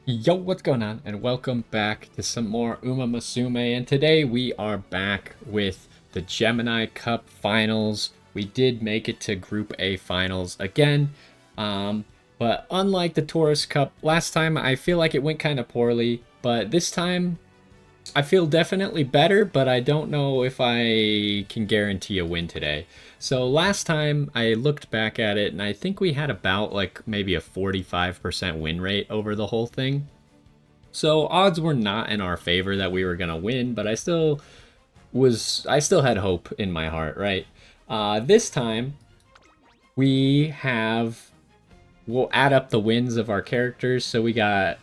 Yo, what's going on? And welcome back to some more Umamusume. And today we are back with the Gemini Cup finals. We did make it to Group A finals again. But unlike the Tourist Cup, last time I feel like it went kind of poorly. But this time I feel definitely better, but I don't know if I can guarantee a win today. So last time I looked back at it and I think we had about like maybe a 45% win rate over the whole thing. So odds were not in our favor that we were going to win, but I still had hope in my heart, right? This time we'll add up the wins of our characters. So we got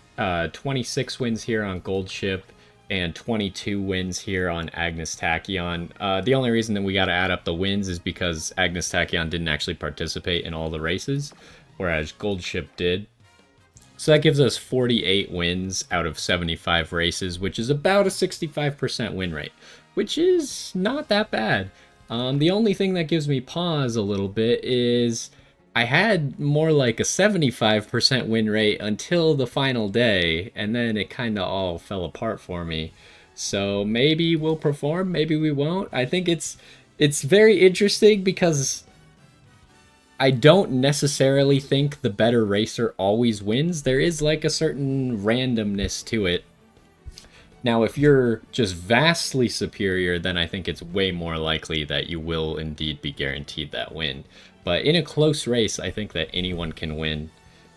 26 wins here on Gold Ship and 22 wins here on Agnes Tachyon. The only reason that we got to add up the wins is because Agnes Tachyon didn't actually participate in all the races, whereas Gold Ship did. So that gives us 48 wins out of 75 races, which is about a 65% win rate, which is not that bad. The only thing that gives me pause a little bit is I had more like a 75% win rate until the final day, and then it kind of all fell apart for me. So maybe we'll perform, maybe we won't. I think it's very interesting because I don't necessarily think the better racer always wins. There is like a certain randomness to it. Now, if you're just vastly superior, then I think it's way more likely that you will indeed be guaranteed that win. But in a close race, I think that anyone can win.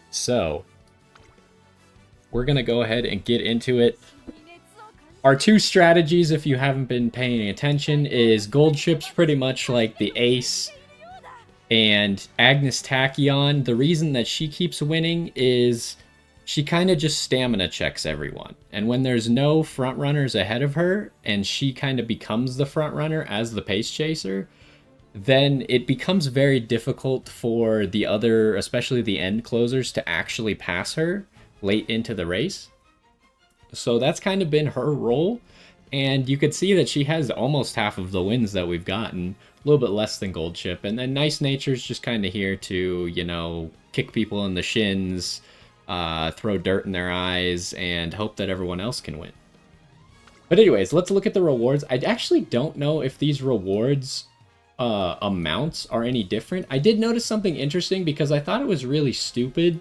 So, we're going to go ahead and get into it. Our two strategies, if you haven't been paying attention, is Gold Ship's pretty much like the ace. And Agnes Tachyon, the reason that she keeps winning is she kind of just stamina checks everyone. And when there's no front runners ahead of her and she kind of becomes the front runner as the pace chaser, then it becomes very difficult for the other, especially the end closers, to actually pass her late into the race. So that's kind of been her role. And you could see that she has almost half of the wins that we've gotten, a little bit less than Gold Ship. And then Nice Nature's just kind of here to, kick people in the shins, throw dirt in their eyes, and hope that everyone else can win. But anyways, let's look at the rewards. I actually don't know if these rewards amounts are any different. I did notice something interesting because I thought it was really stupid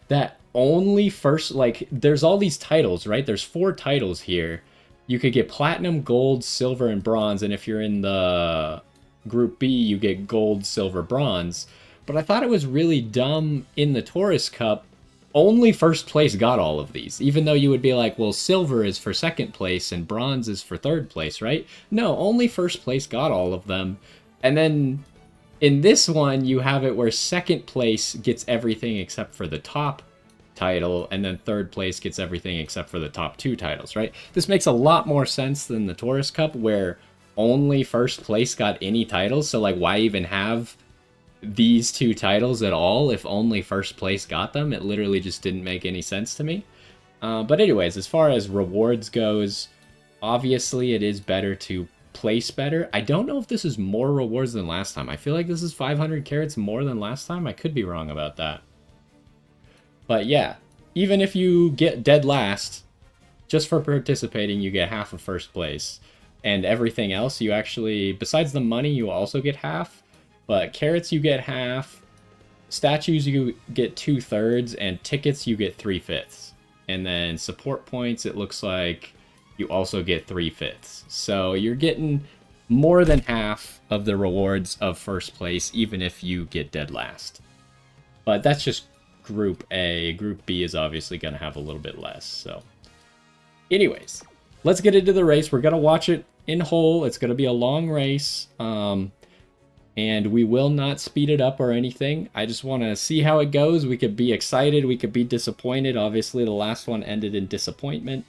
that only first, there's all these titles, right? There's 4 titles here. You could get platinum, gold, silver, and bronze, and if you're in the Group B, you get gold, silver, bronze. But I thought it was really dumb in the Tourist Cup. Only first place got all of these, even though you would be like, well, silver is for second place and bronze is for third place, right? No, only first place got all of them. And then in this one, you have it where second place gets everything except for the top title, and then third place gets everything except for the top 2 titles, right? This makes a lot more sense than the Tourist Cup, where only first place got any titles. So, why even have these 2 titles at all if only first place got them? It literally just didn't make any sense to me. But anyways, as far as rewards goes, obviously it is better to place better. I don't know if this is more rewards than last time. I feel like this is 500 carats more than last time. I could be wrong about that. But yeah, even if you get dead last, just for participating, you get half of first place. And everything else, you actually, besides the money, you also get half. But carrots, you get half. Statues, you get 2/3. And tickets, you get 3/5. And then support points, it looks like you also get 3/5. So you're getting more than half of the rewards of first place, even if you get dead last. But that's just Group A. Group B is obviously going to have a little bit less. So anyways, let's get into the race. We're going to watch it in whole. It's going to be a long race. And we will not speed it up or anything. I just want to see how it goes. We could be excited. We could be disappointed. Obviously, the last one ended in disappointment.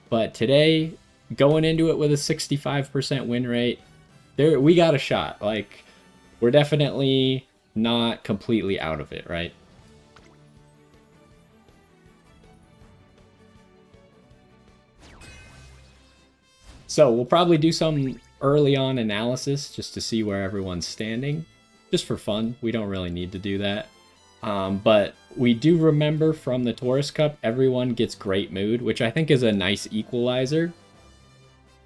But today, going into it with a 65% win rate, we got a shot. We're definitely not completely out of it, right? So we'll probably do some early on analysis just to see where everyone's standing. Just for fun. We don't really need to do that. But we do remember from the Taurus Cup, everyone gets Great Mood, which I think is a nice equalizer.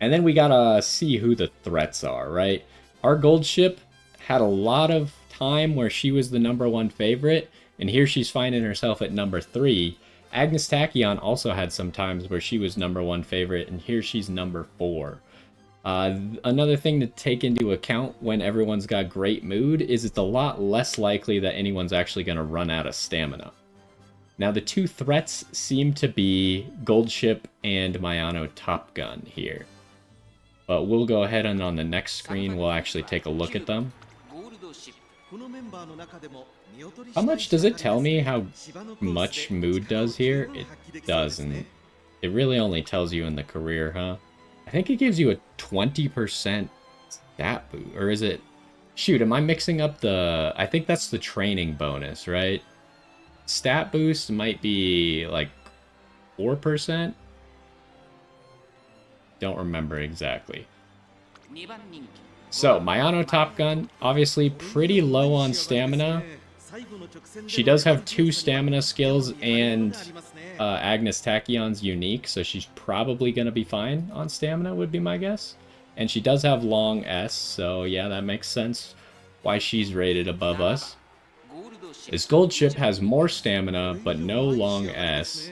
And then we gotta see who the threats are, right? Our gold ship had a lot of time where she was the #1 favorite, and here she's finding herself at #3. Agnes Tachyon also had some times where she was #1 favorite, and here she's #4. Another thing to take into account when everyone's got Great Mood is it's a lot less likely that anyone's actually going to run out of stamina. Now the two threats seem to be Gold Ship and Mayano Top Gun here. But we'll go ahead and on the next screen we'll actually take a look at them. How much does it tell me how much Mood does here? It doesn't. It really only tells you in the career, huh? I think it gives you a 20% stat boost. Or is it... Shoot, am I mixing up the... I think that's the training bonus, right? Stat boost might be like 4%? Don't remember exactly. So, Mayano Top Gun, obviously pretty low on stamina. She does have 2 stamina skills, and Agnes Tachyon's unique, so she's probably going to be fine on stamina, would be my guess. And she does have long S, so yeah, that makes sense why she's rated above us. This gold ship has more stamina, but no long S.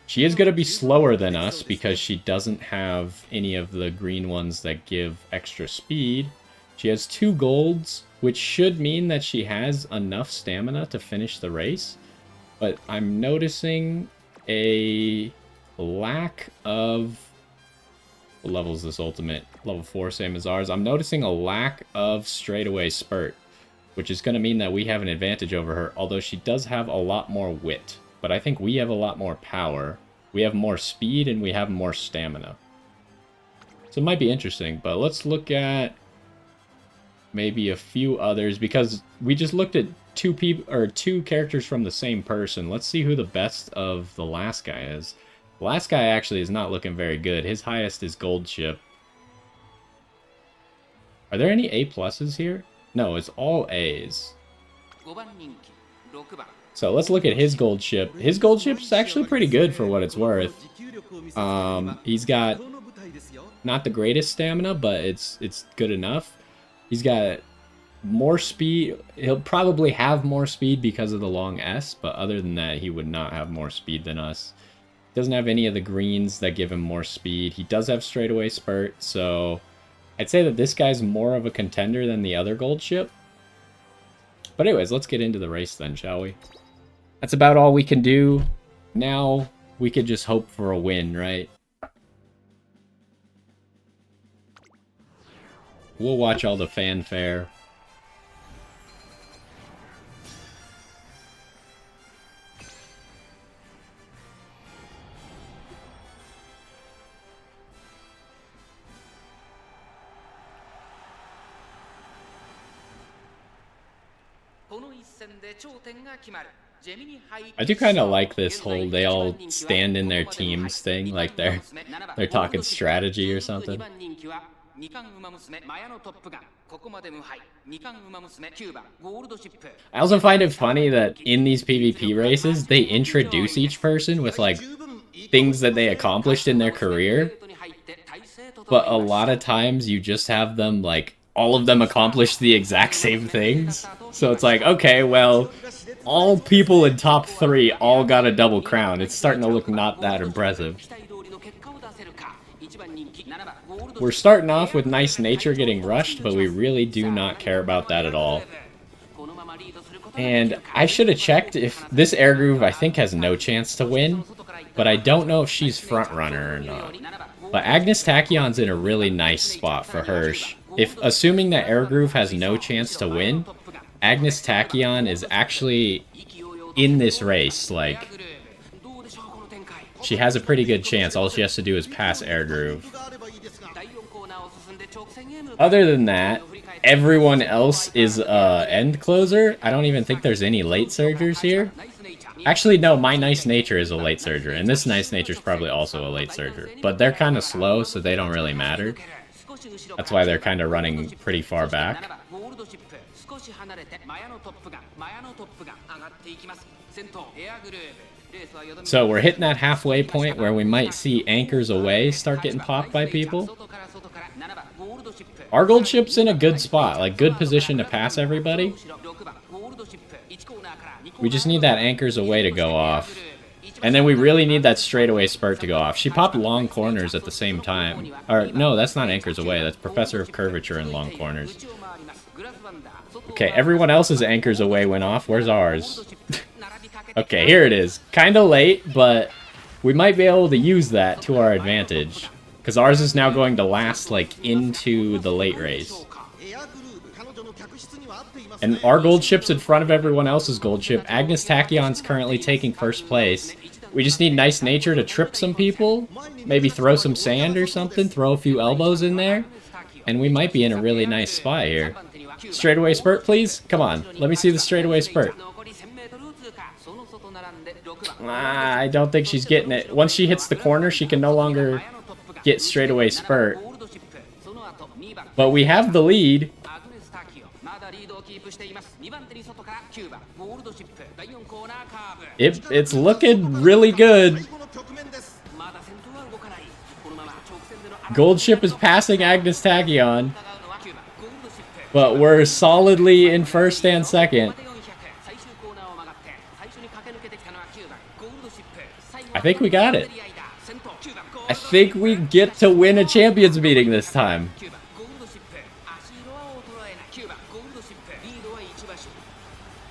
She is going to be slower than us because she doesn't have any of the green ones that give extra speed. She has 2 golds, which should mean that she has enough stamina to finish the race. But I'm noticing a lack of... What level is this ultimate? Level 4, same as ours. I'm noticing a lack of straightaway spurt, which is going to mean that we have an advantage over her, although she does have a lot more wit. But I think we have a lot more power. We have more speed and we have more stamina. So it might be interesting, but let's look at maybe a few others, because we just looked at 2 characters from the same person. Let's see who the best of the last guy is. The last guy actually is not looking very good. His highest is Gold Ship. Are there any A+ here? No, it's all A's. So let's look at his gold ship. His gold ship's actually pretty good for what it's worth. He's got not the greatest stamina, but it's good enough. He's got more speed. He'll probably have more speed because of the long S, but other than that, he would not have more speed than us. Doesn't have any of the greens that give him more speed. He does have straightaway spurt, so I'd say that this guy's more of a contender than the other gold ship. But anyways, let's get into the race then, shall we? That's about all we can do. Now we could just hope for a win, right? We'll watch all the fanfare. I do kind of like this whole they all stand in their teams thing, like they're talking strategy or something. I also find it funny that in these PvP races, they introduce each person with like things that they accomplished in their career, but a lot of times you just have them like all of them accomplish the exact same things. So it's like, okay, well, all people in top 3 all got a double crown. It's starting to look not that impressive. We're starting off with Nice Nature getting rushed, but we really do not care about that at all. And I should have checked if this Air Groove, I think, has no chance to win, but I don't know if she's front runner or not. But Agnes Tachyon's in a really nice spot for her. If assuming that Air Groove has no chance to win, Agnes Tachyon is actually in this race. Like, she has a pretty good chance. All she has to do is pass Air Groove. Other than that, everyone else is end closer. I don't even think there's any late surgers here. Actually, no, my Nice Nature is a late surger, and this Nice Nature is probably also a late surger. But they're kind of slow, so they don't really matter. That's why they're kind of running pretty far back. So we're hitting that halfway point where we might see anchors away start getting popped by people. Our gold ship's in a good spot, like good position to pass everybody. We just need that anchors away to go off. And then we really need that straightaway spurt to go off. She popped long corners at the same time. Or, no, that's not anchors away. That's Professor of Curvature and long corners. Okay, everyone else's anchors away went off. Where's ours? Okay, here it is. Kinda late, but we might be able to use that to our advantage. Because ours is now going to last, like, into the late race. And our gold ship's in front of everyone else's gold ship. Agnes Tachyon's currently taking first place. We just need Nice Nature to trip some people. Maybe throw some sand or something. Throw a few elbows in there. And we might be in a really nice spot here. Straightaway spurt, please? Come on. Let me see the straightaway spurt. I don't think she's getting it. Once she hits the corner, she can no longer get straightaway spurt. But we have the lead. It's looking really good. Gold ship is passing Agnes Tachyon. But we're solidly in first and second. I think we got it. I think we get to win a champions meeting this time.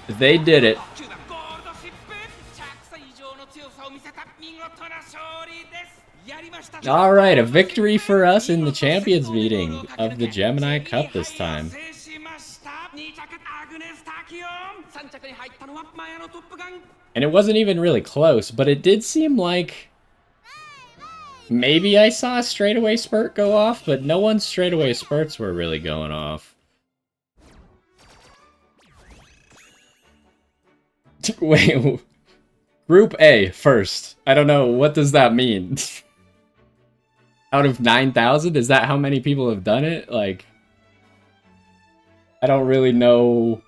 They did it. Alright, a victory for us in the champions meeting of the Gemini Cup this time. And it wasn't even really close, but it did seem like maybe I saw a straightaway spurt go off, but no one's straightaway spurts were really going off. Wait, Group A first. I don't know, what does that mean? Out of 9,000? Is that how many people have done it? Like, I don't really know.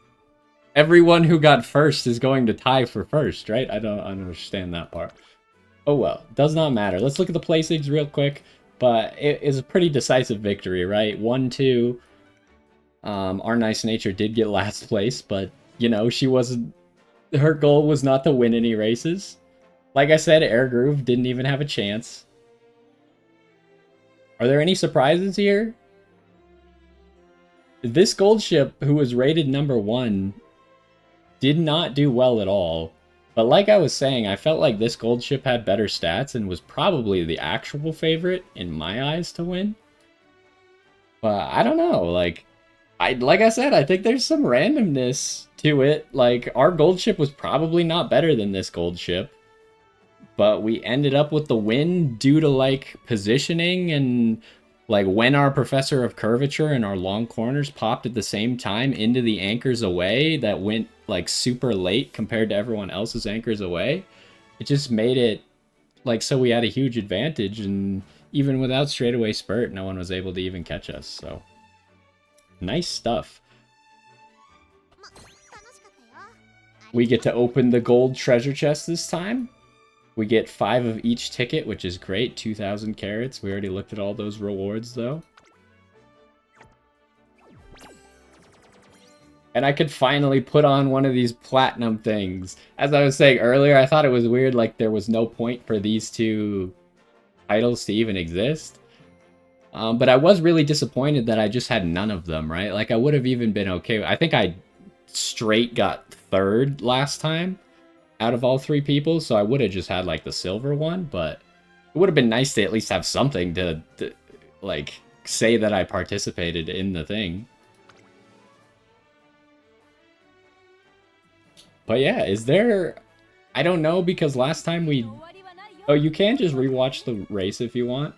Everyone who got first is going to tie for first, right? I don't understand that part. Oh well, does not matter. Let's look at the placings real quick. But it is a pretty decisive victory, right? 1-2. Our Nice Nature did get last place, but, you know, she wasn't... Her goal was not to win any races. Like I said, Air Groove didn't even have a chance. Are there any surprises here? This gold ship, who was rated number 1, did not do well at all. But like I was saying, I felt like this gold ship had better stats and was probably the actual favorite in my eyes to win. But I don't know, like I said, I think there's some randomness to it. Like, our gold ship was probably not better than this gold ship. But we ended up with the win due to, like, positioning and, like, when our Professor of Curvature and our long corners popped at the same time into the anchors away that went, like, super late compared to everyone else's anchors away. It just made it, like, so we had a huge advantage, and even without straightaway spurt, no one was able to even catch us, so... Nice stuff. We get to open the gold treasure chest this time. We get 5 of each ticket, which is great. 2,000 carats. We already looked at all those rewards, though. And I could finally put on one of these platinum things. As I was saying earlier, I thought it was weird, like, there was no point for these two titles to even exist. But I was really disappointed that I just had none of them, right? Like, I would have even been okay. I think I straight got 3rd last time out of all 3 people, so I would have just had, like, the silver one, but it would have been nice to at least have something to like, say that I participated in the thing. But yeah, is there... I don't know, because last time we... Oh, you can just rewatch the race if you want.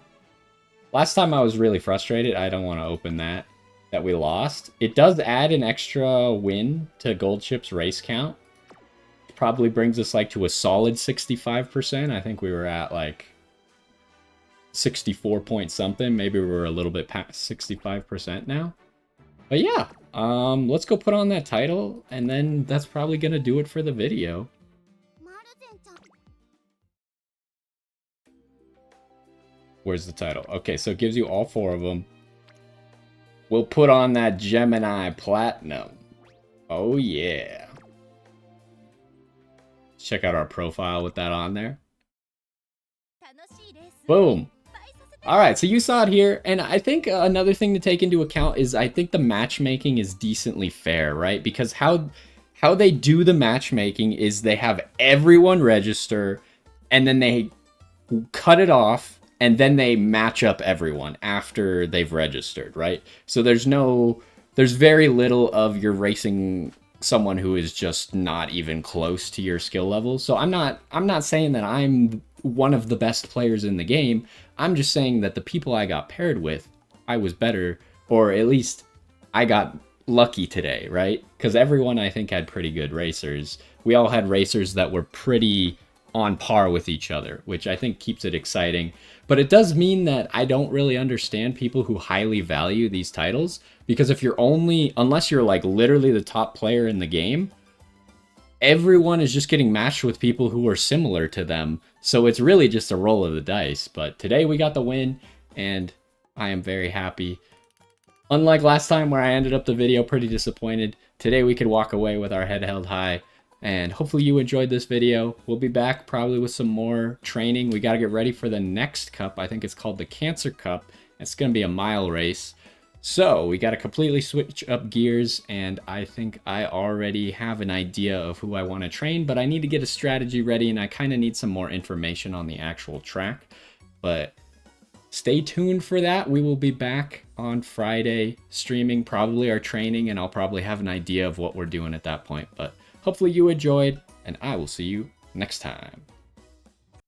Last time I was really frustrated. I don't want to open that we lost. It does add an extra win to Gold Ship's race count. Probably brings us, like, to a solid 65%. I think we were at, like, 64 point something. Maybe we're a little bit past 65% now. But yeah, let's go put on that title, and then that's probably gonna do it for the video. Where's the title? Okay, so it gives you all 4 of them. We'll put on that Gemini Platinum. Oh yeah. Check out our profile with that on there. Boom. Alright, so you saw it here, and I think another thing to take into account is I think the matchmaking is decently fair, right? Because how they do the matchmaking is they have everyone register, and then they cut it off, and then they match up everyone after they've registered, right? So there's very little of you're racing someone who is just not even close to your skill level. So I'm not saying that I'm one of the best players in the game. I'm just saying that the people I got paired with, I was better, or at least I got lucky today, right? Because everyone I think had pretty good racers. We all had racers that were pretty on par with each other, which I think keeps it exciting. But it does mean that I don't really understand people who highly value these titles, because if you're unless you're like literally the top player in the game, everyone is just getting matched with people who are similar to them. So it's really just a roll of the dice. But today we got the win, and I am very happy. Unlike last time where I ended up the video pretty disappointed, today we could walk away with our head held high. And hopefully you enjoyed this video. We'll be back probably with some more training. We got to get ready for the next cup. I think it's called the Cancer Cup. It's going to be a mile race. So we got to completely switch up gears, and I think I already have an idea of who I want to train, but I need to get a strategy ready, and I kind of need some more information on the actual track. But stay tuned for that. We will be back on Friday streaming probably our training, and I'll probably have an idea of what we're doing at that point. But hopefully you enjoyed, and I will see you next time.